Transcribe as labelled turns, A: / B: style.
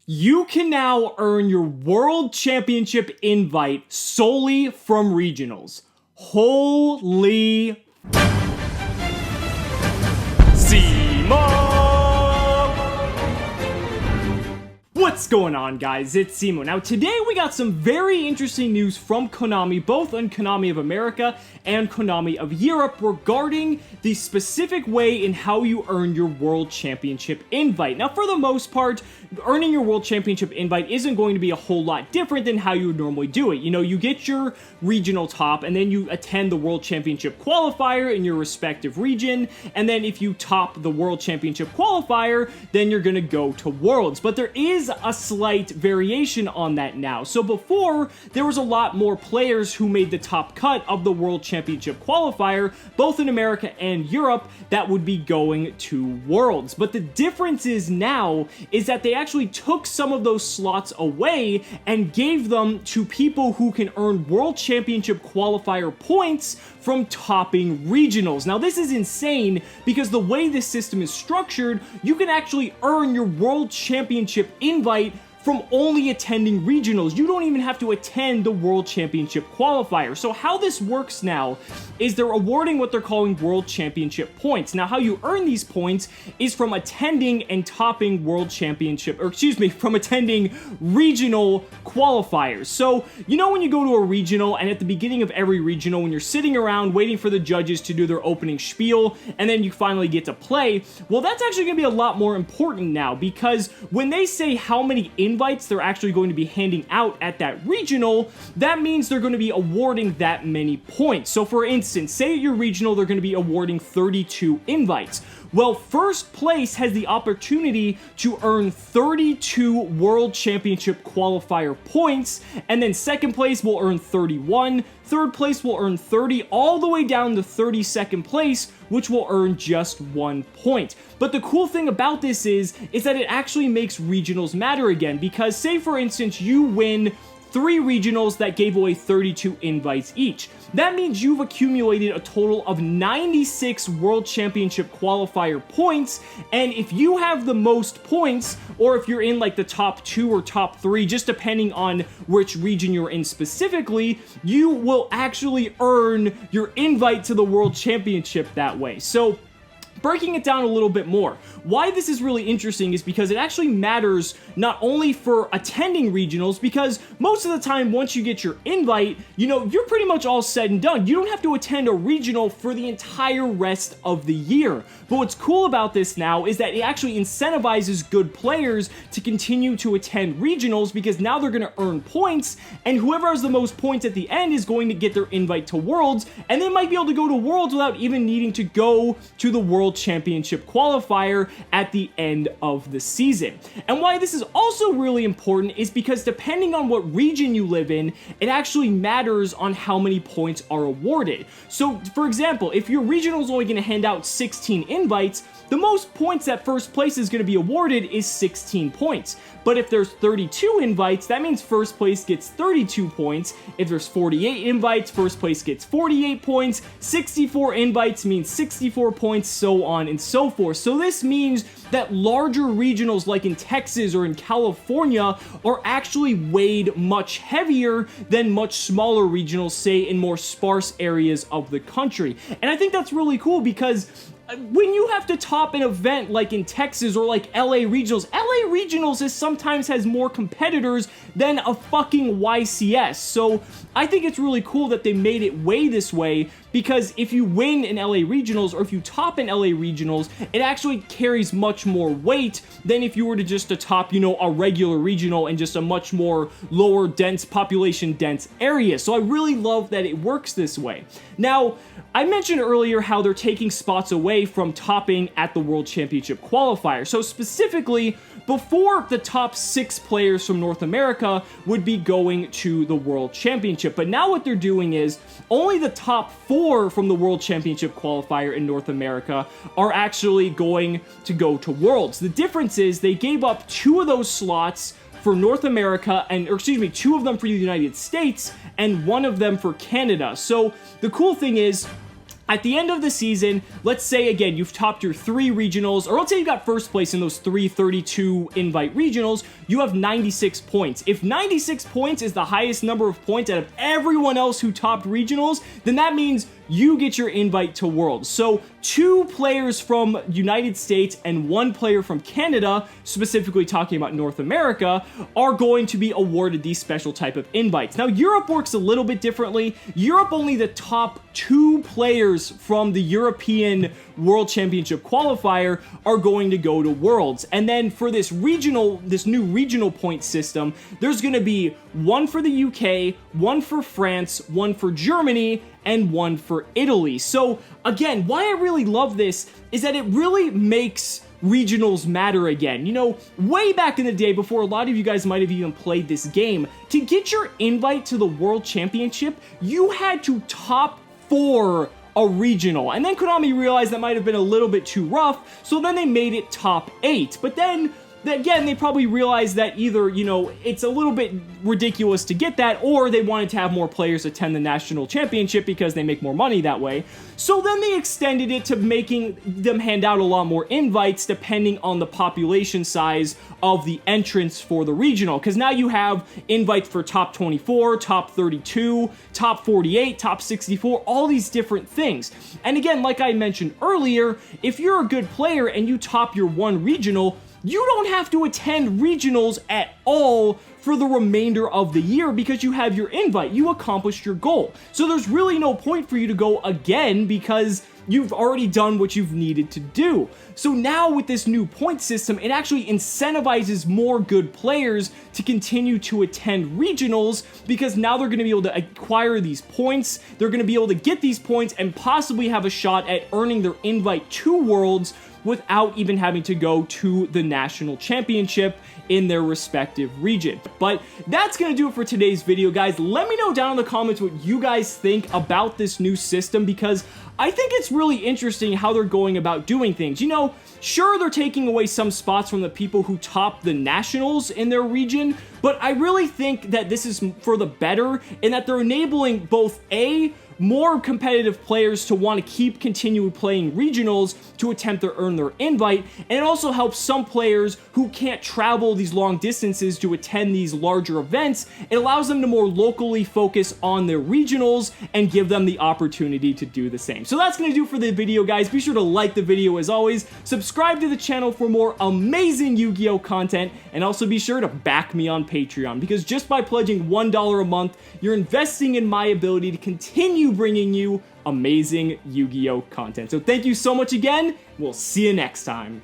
A: You can now earn your World Championship invite solely from regionals. Holy Cimoooooooo! What's going on, guys? It's Cimoooooooo. Now today we got some very interesting news from Konami, both on Konami of America and Konami of Europe, regarding the specific way in how you earn your World Championship invite. Now for the most part, earning your World Championship invite isn't going to be a whole lot different than how you would normally do it. You know, you get your regional top, and then you attend the World Championship qualifier in your respective region, and then if you top the World Championship qualifier, then you're gonna go to Worlds. But there is a slight variation on that now. So before, there was a lot more players who made the top cut of the World Championship qualifier, both in America and Europe, that would be going to Worlds. But the difference is now is that they actually took some of those slots away and gave them to people who can earn World Championship qualifier points from topping regionals. Now this is insane because the way this system is structured, you can actually earn your World Championship invite from only attending regionals. You don't even have to attend the World Championship qualifier. So how this works now is they're awarding what they're calling World Championship points. Now how you earn these points is from attending and topping World Championship, or excuse me, from attending regional qualifiers. So you know when you go to a regional, and at the beginning of every regional, when you're sitting around waiting for the judges to do their opening spiel, and then you finally get to play, well that's actually gonna be a lot more important now, because when they say how many invites they're actually going to be handing out at that regional, that means they're going to be awarding that many points. So for instance, say at your regional they're going to be awarding 32 invites. Well, first place has the opportunity to earn 32 World Championship qualifier points, and then second place will earn 31, third place will earn 30, all the way down to 32nd place, which will earn just 1 point. But the cool thing about this is that it actually makes regionals matter again, because say for instance you win 3 regionals that gave away 32 invites each. That means you've accumulated a total of 96 World Championship qualifier points, and if you have the most points, or if you're in like the top 2 or top 3, just depending on which region you're in specifically, you will actually earn your invite to the World Championship that way. So breaking it down a little bit more, why this is really interesting is because it actually matters not only for attending regionals, because most of the time once you get your invite, you know, you're pretty much all said and done. You don't have to attend a regional for the entire rest of the year. But what's cool about this now is that it actually incentivizes good players to continue to attend regionals, because now they're going to earn points, and whoever has the most points at the end is going to get their invite to Worlds, and they might be able to go to Worlds without even needing to go to the World Championship qualifier at the end of the season. And why this is also really important is because depending on what region you live in, it actually matters on how many points are awarded. So for example, if your regional is only going to hand out 16 invites, the most points that first place is going to be awarded is 16 points. But if there's 32 invites, that means first place gets 32 points. If there's 48 invites, first place gets 48 points. 64 invites means 64 points, so on and so forth. So this means that larger regionals like in Texas or in California are actually weighed much heavier than much smaller regionals, say in more sparse areas of the country. And I think that's really cool, because when you have to top an event like in Texas or like LA Regionals sometimes has more competitors than a fucking YCS. So I think it's really cool that they made it weigh this way, because if you win in LA Regionals or if you top in LA Regionals, it actually carries much more weight than if you were to just top, you know, a regular regional in just a much more lower dense, population dense area. So I really love that it works this way. Now, I mentioned earlier how they're taking spots away from topping at the World Championship qualifier. So specifically, before the top 6 players from North America would be going to the World Championship. But now what they're doing is only the top 4 from the World Championship qualifier in North America are actually going to go to Worlds. The difference is they gave up 2 of those slots for North America, and, or excuse me, 2 of them for the United States and 1 of them for Canada. So the cool thing is, At the end of the season, let's say, again, you've topped your 3 regionals, or let's say you got first place in those 3 32 invite regionals, you have 96 points. If 96 points is the highest number of points out of everyone else who topped regionals, then that means you get your invite to Worlds. So 2 players from United States and 1 player from Canada, specifically talking about North America, are going to be awarded these special type of invites. Now, Europe works a little bit differently. Europe, only the top 2 players from the European World Championship qualifier are going to go to Worlds. And then for this new regional point system, there's going to be 1 for the UK, 1 for France, 1 for Germany, and 1 for Italy. So again, why I really love this is that it really makes regionals matter again. You know, way back in the day, before a lot of you guys might have even played this game, to get your invite to the World Championship, you had to top 4 a regional. And then Konami realized that might have been a little bit too rough, so then they made it top 8. But then again, they probably realized that either, you know, it's a little bit ridiculous to get that, or they wanted to have more players attend the national championship because they make more money that way. So then they extended it to making them hand out a lot more invites depending on the population size of the entrants for the regional. Because now you have invites for top 24, top 32, top 48, top 64, all these different things. And again, like I mentioned earlier, if you're a good player and you top your 1 regional, you don't have to attend regionals at all for the remainder of the year because you have your invite. You accomplished your goal. So there's really no point for you to go again because you've already done what you've needed to do. So now with this new point system, it actually incentivizes more good players to continue to attend regionals because now they're going to be able to acquire these points. They're going to be able to get these points and possibly have a shot at earning their invite to Worlds without even having to go to the national championship in their respective region. But that's gonna do it for today's video, guys. Let me know down in the comments what you guys think about this new system, because I think it's really interesting how they're going about doing things. You know, sure, they're taking away some spots from the people who top the nationals in their region, but I really think that this is for the better in that they're enabling both more competitive players to want to continue playing regionals to attempt to earn their invite, and it also helps some players who can't travel these long distances to attend these larger events. It allows them to more locally focus on their regionals and give them the opportunity to do the same. So that's going to do it for the video, guys. Be sure to like the video as always, subscribe to the channel for more amazing Yu-Gi-Oh content, and also be sure to back me on Patreon, because just by pledging $1 a month, you're investing in my ability to continue bringing you amazing Yu-Gi-Oh content. So thank you so much again. We'll see you next time.